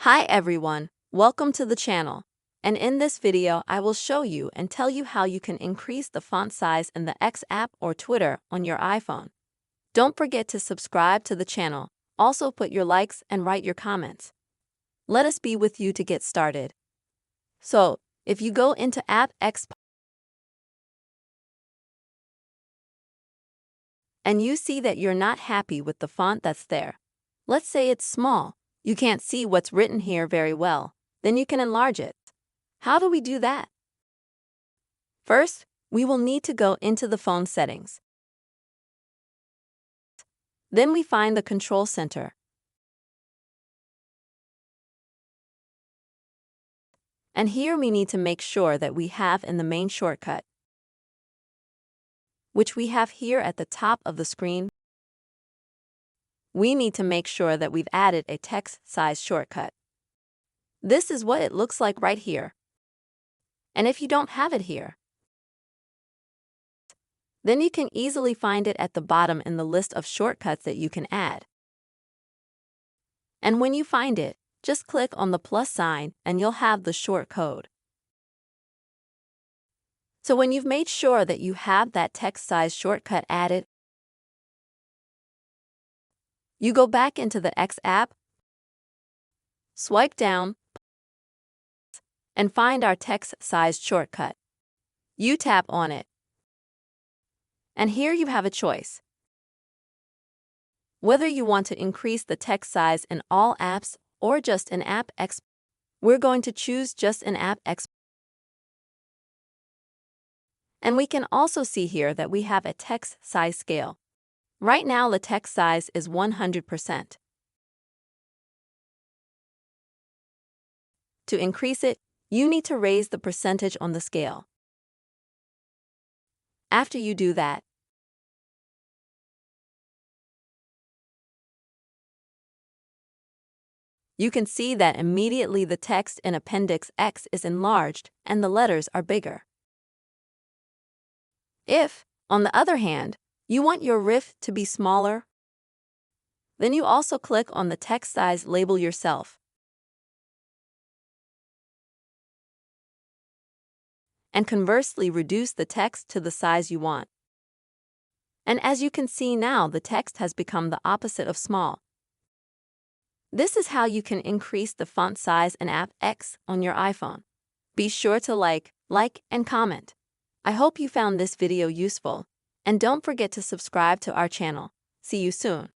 Hi everyone, welcome to the channel. And in this video, I will show you and tell you how you can increase the font size in the X app or Twitter on your iPhone. Don't forget to subscribe to the channel. Also put your likes and write your comments. Let us be with you to get started. So, if you go into App X and you see that you're not happy with the font that's there, let's say it's small, you can't see what's written here very well, then you can enlarge it. How do we do that? First, we will need to go into the phone settings. Then we find the control center. And here we need to make sure that we have in the main shortcut, which we have here at the top of the screen. We need to make sure that we've added a text size shortcut. This is what it looks like right here. And if you don't have it here, then you can easily find it at the bottom in the list of shortcuts that you can add. And when you find it, just click on the plus sign and you'll have the short code. So when you've made sure that you have that text size shortcut added, you go back into the X app, swipe down, and find our text size shortcut. You tap on it. And here you have a choice. Whether you want to increase the text size in all apps or just in App X, we're going to choose just in App X. And we can also see here that we have a text size scale. Right now the text size is 100%. To increase it, you need to raise the percentage on the scale. After you do that, you can see that immediately the text in Appendix X is enlarged and the letters are bigger. If, on the other hand, you want your riff to be smaller, then you also click on the text size label yourself. And conversely reduce the text to the size you want. And as you can see now, the text has become the opposite of small. This is how you can increase the font size in App X on your iPhone. Be sure to like, and comment. I hope you found this video useful, and don't forget to subscribe to our channel. See you soon.